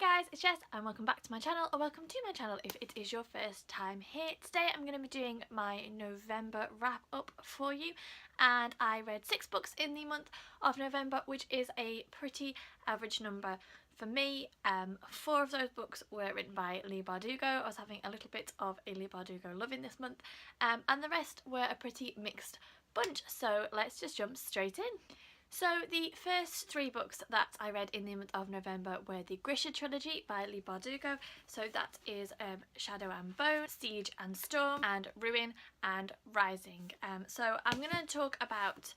guys, it's Jess and welcome back to my channel, or welcome to my channel if it is your first time here. Today I'm going to be doing my November wrap up for you, and I read 6 books in the month of November, which is a pretty average number for me. 4 of those books were written by Leigh Bardugo. I was having a little bit of a Leigh Bardugo loving this month, and the rest were a pretty mixed bunch, so let's just jump straight in. So the first 3 books that I read in the month of November were the Grisha trilogy by Leigh Bardugo. So that is Shadow and Bone, Siege and Storm, and Ruin and Rising. So I'm going to talk about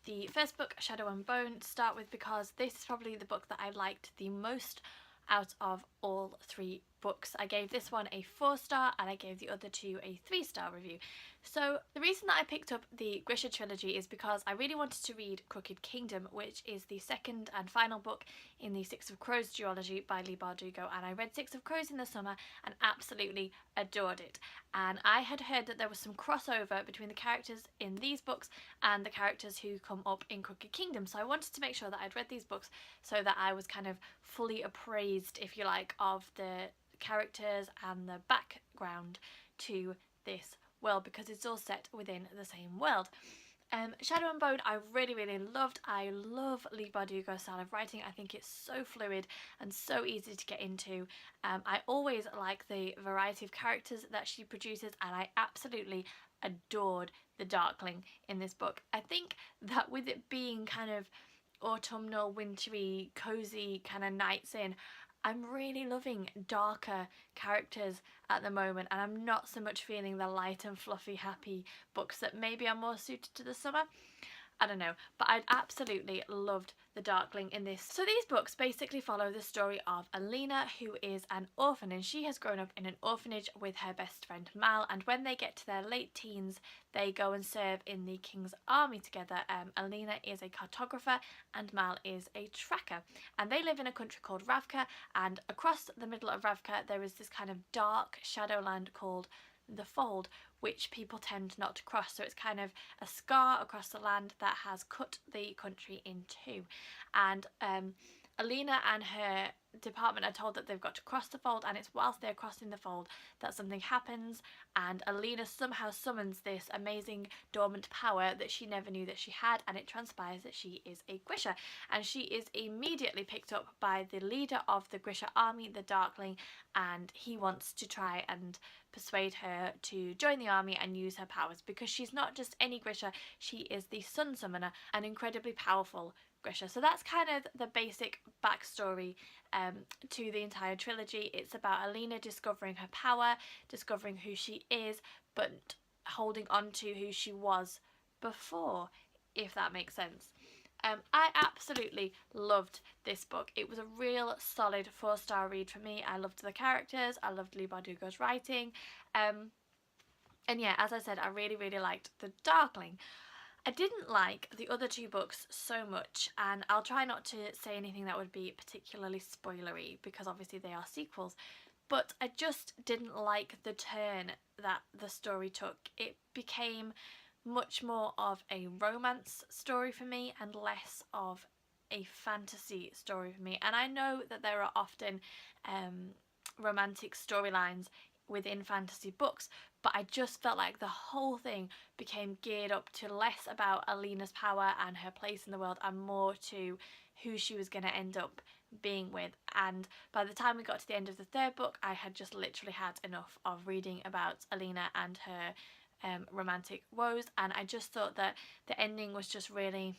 the first book, Shadow and Bone, to start with, because this is probably the book that I liked the most out of all 3 books. I gave this one a 4-star and I gave the other 2 a 3-star review. So the reason that I picked up the Grisha trilogy is because I really wanted to read Crooked Kingdom, which is the second and final book in the Six of Crows duology by Leigh Bardugo, and I read Six of Crows in the summer and absolutely adored it. And I had heard that there was some crossover between the characters in these books and the characters who come up in Crooked Kingdom, so I wanted to make sure that I'd read these books so that I was kind of fully appraised, if you like, of the characters and the background to this world, because it's all set within the same world. Shadow and Bone I really loved. I love Leigh Bardugo's style of writing. I think it's so fluid and so easy to get into. I always like the variety of characters that she produces, and I absolutely adored the Darkling in this book. I think that with it being kind of autumnal, wintry, cozy kind of nights in, I'm really loving darker characters at the moment, and I'm not so much feeling the light and fluffy happy books that maybe are more suited to the summer. I don't know, but I absolutely loved the Darkling in this. So these books basically follow the story of Alina, who is an orphan, and she has grown up in an orphanage with her best friend Mal, and when they get to their late teens they go and serve in the King's Army together. Alina is a cartographer and Mal is a tracker, and they live in a country called Ravka, and across the middle of Ravka there is this kind of dark shadowland called the Fold, which people tend not to cross. So it's kind of a scar across the land that has cut the country in two, and Alina and her department are told that they've got to cross the Fold, and it's whilst they're crossing the Fold that something happens, and Alina somehow summons this amazing dormant power that she never knew that she had, and it transpires that she is a Grisha, and she is immediately picked up by the leader of the Grisha army, the Darkling, and he wants to try and persuade her to join the army and use her powers, because she's not just any Grisha, she is the Sun Summoner, an incredibly powerful Grisha. So that's kind of the basic backstory to the entire trilogy. It's about Alina discovering her power, discovering who she is, but holding on to who she was before, if that makes sense. I absolutely loved this book. It was a real solid 4-star read for me. I loved the characters, I loved Leigh Bardugo's writing, and yeah, as I said, I really liked the Darkling. I didn't like the other 2 books so much, and I'll try not to say anything that would be particularly spoilery because obviously they are sequels, but I just didn't like the turn that the story took. It became much more of a romance story for me and less of a fantasy story for me. And I know that there are often romantic storylines within fantasy books, but I just felt like the whole thing became geared up to less about Alina's power and her place in the world and more to who she was going to end up being with. And by the time we got to the end of the 3rd book, I had just literally had enough of reading about Alina and her romantic woes, and I just thought that the ending was just really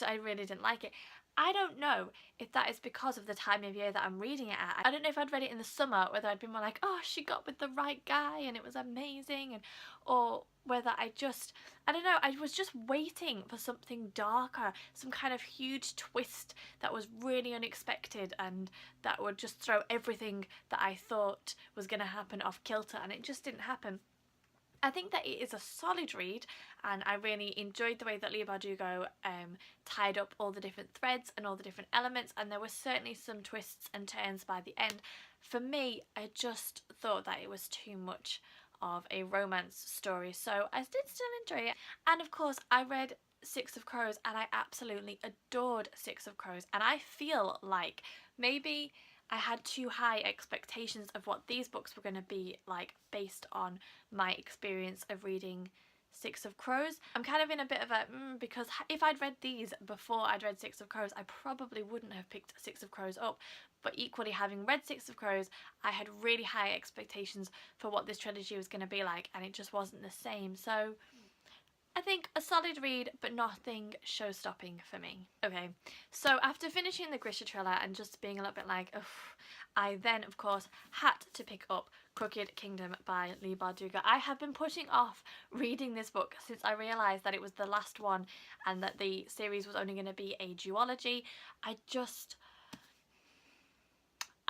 I really didn't like it. I don't know if that is because of the time of year that I'm reading it at. I don't know if I'd read it in the summer, whether I'd been more like, oh, she got with the right guy and it was amazing, and or whether I don't know, I was just waiting for something darker, some kind of huge twist that was really unexpected and that would just throw everything that I thought was going to happen off kilter, and it just didn't happen. I think that it is a solid read, and I really enjoyed the way that Leigh Bardugo tied up all the different threads and all the different elements, and there were certainly some twists and turns by the end. For me, I just thought that it was too much of a romance story, so I did still enjoy it. And of course I read Six of Crows, and I absolutely adored Six of Crows, and I feel like maybe I had too high expectations of what these books were going to be like based on my experience of reading Six of Crows. I'm kind of in a bit of a because if I'd read these before I'd read Six of Crows, I probably wouldn't have picked Six of Crows up. But equally, having read Six of Crows, I had really high expectations for what this trilogy was going to be like, and it just wasn't the same. So I think a solid read, but nothing show-stopping for me. Okay, so after finishing the Grisha thriller and just being a little bit like, ugh, I then, of course, had to pick up Crooked Kingdom by Leigh Bardugo. I have been putting off reading this book since I realised that it was the last one and that the series was only going to be a duology.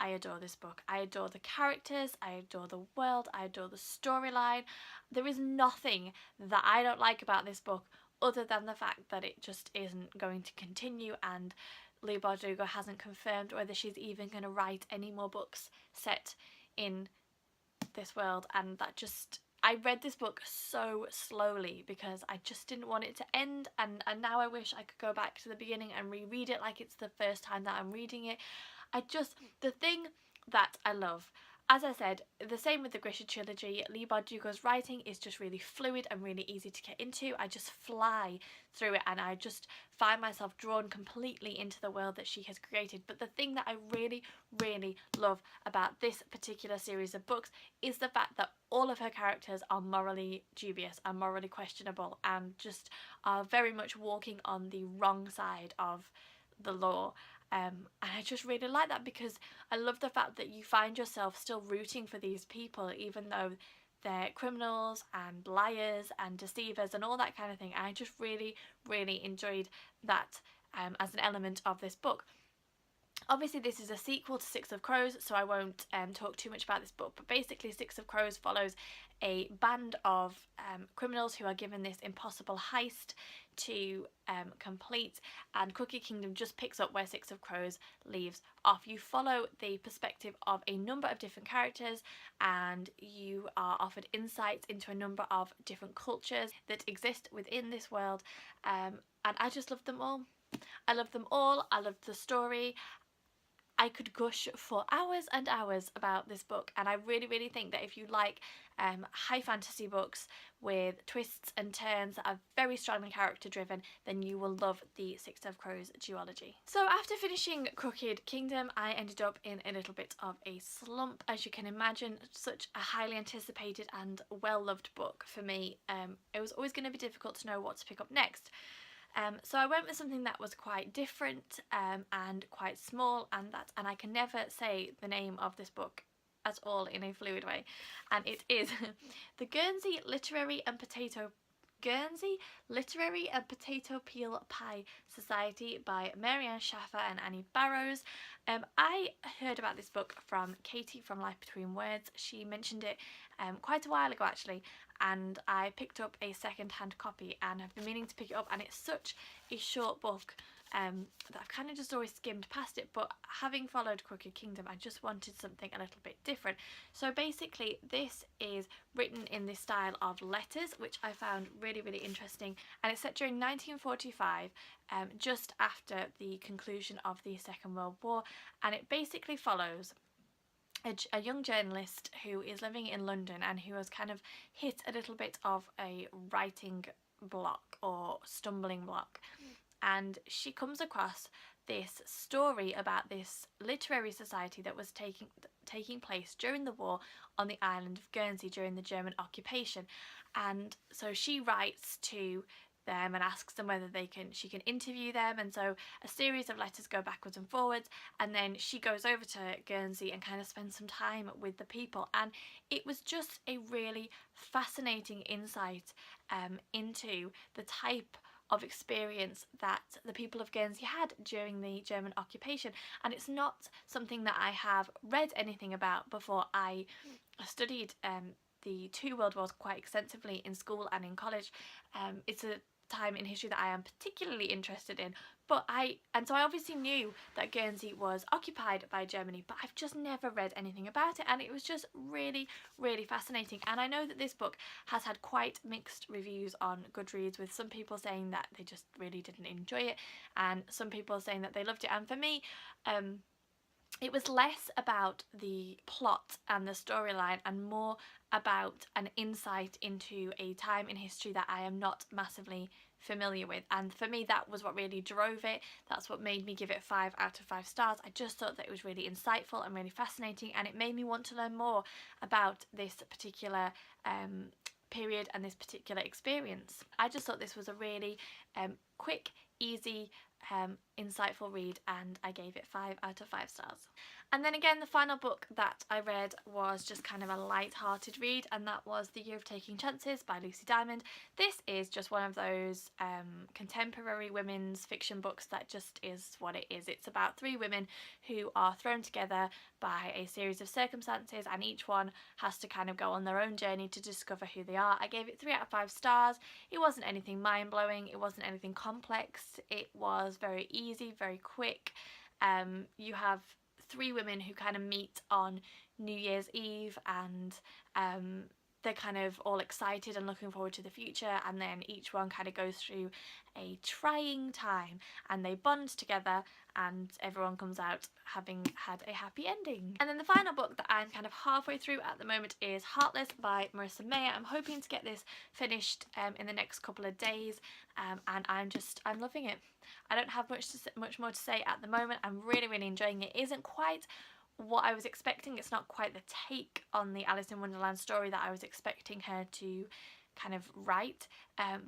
I adore this book. I adore the characters, I adore the world, I adore the storyline. There is nothing that I don't like about this book other than the fact that it just isn't going to continue, and Leigh Bardugo hasn't confirmed whether she's even going to write any more books set in this world, and that just... I read this book so slowly because I just didn't want it to end, and now I wish I could go back to the beginning and reread it like it's the first time that I'm reading it. The thing that I love, as I said, the same with the Grisha trilogy, Leigh Bardugo's writing is just really fluid and really easy to get into. I just fly through it and I just find myself drawn completely into the world that she has created. But the thing that I really, really love about this particular series of books is the fact that all of her characters are morally dubious and morally questionable and just are very much walking on the wrong side of the law. And I just really like that because I love the fact that you find yourself still rooting for these people even though they're criminals and liars and deceivers and all that kind of thing. I just really, really enjoyed that as an element of this book. Obviously this is a sequel to Six of Crows, so I won't talk too much about this book, but basically Six of Crows follows a band of criminals who are given this impossible heist to complete, and Crooked Kingdom just picks up where Six of Crows leaves off. You follow the perspective of a number of different characters and you are offered insights into a number of different cultures that exist within this world, and I just love them all. I love them all. I love the story. I could gush for hours and hours about this book, and I really, really think that if you like high fantasy books with twists and turns that are very strongly character driven, then you will love the Six of Crows duology. So after finishing Crooked Kingdom, I ended up in a little bit of a slump. As you can imagine, such a highly anticipated and well loved book for me. It was always going to be difficult to know what to pick up next. So I went with something that was quite different and quite small, and I can never say the name of this book at all in a fluid way, and it is the Guernsey Literary and Potato Peel Pie Society by Marianne Schaffer and Annie Barrows. I heard about this book from Katie from Life Between Words. She mentioned it quite a while ago actually, and I picked up a second-hand copy and have been meaning to pick it up, and it's such a short book that I've kind of just always skimmed past it, but having followed Crooked Kingdom I just wanted something a little bit different. So basically this is written in the style of letters, which I found really, really interesting, and it's set during 1945, just after the conclusion of the Second World War, and it basically follows a young journalist who is living in London and who has kind of hit a little bit of a writing block or stumbling block, and she comes across this story about this literary society that was taking place during the war on the island of Guernsey during the German occupation. And so she writes to them and asks them whether she can interview them, and so a series of letters go backwards and forwards, and then she goes over to Guernsey and kind of spends some time with the people, and it was just a really fascinating insight into the type of experience that the people of Guernsey had during the German occupation. And it's not something that I have read anything about before. I studied the two world wars quite extensively in school and in college. It's a time in history that I am particularly interested in. So I obviously knew that Guernsey was occupied by Germany, but I've just never read anything about it, and it was just really, really fascinating. And I know that this book has had quite mixed reviews on Goodreads, with some people saying that they just really didn't enjoy it, and some people saying that they loved it. And for me, it was less about the plot and the storyline and more about an insight into a time in history that I am not massively familiar with. And for me, that was what really drove it. That's what made me give it 5 out of 5 stars. I just thought that it was really insightful and really fascinating, and it made me want to learn more about this particular period and this particular experience. I just thought this was a really quick, easy, insightful read, and I gave it 5 out of 5 stars. And then again, the final book that I read was just kind of a light-hearted read, and that was The Year of Taking Chances by Lucy Diamond. This is just one of those contemporary women's fiction books that just is what it is. It's about 3 women who are thrown together by a series of circumstances, and each one has to kind of go on their own journey to discover who they are. I gave it 3 out of 5 stars. It wasn't anything mind-blowing, it wasn't anything complex, it was very easy, very quick. You have 3 women who kind of meet on New Year's Eve, and they're kind of all excited and looking forward to the future, and then each one kind of goes through a trying time and they bond together, and everyone comes out having had a happy ending. And then the final book that I'm kind of halfway through at the moment is Heartless by Marissa Meyer. I'm hoping to get this finished in the next couple of days, and I'm loving it. I don't have much more to say at the moment. I'm really, really enjoying it. It isn't quite what I was expecting. It's not quite the take on the Alice in Wonderland story that I was expecting her to kind of write,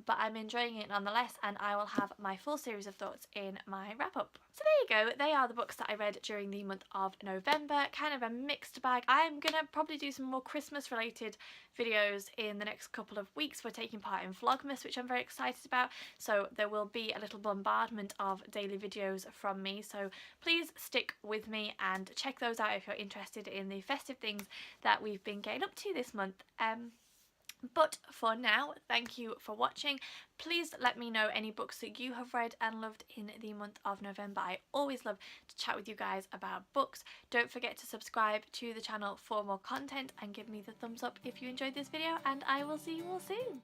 but I'm enjoying it nonetheless, and I will have my full series of thoughts in my wrap up. So there you go, they are the books that I read during the month of November. Kind of a mixed bag. I'm gonna probably do some more Christmas related videos in the next couple of weeks. We're taking part in Vlogmas, which I'm very excited about, so there will be a little bombardment of daily videos from me, so please stick with me and check those out if you're interested in the festive things that we've been getting up to this month. But for now, thank you for watching. Please let me know any books that you have read and loved in the month of November. I always love to chat with you guys about books. Don't forget to subscribe to the channel for more content and give me the thumbs up if you enjoyed this video, and I will see you all soon.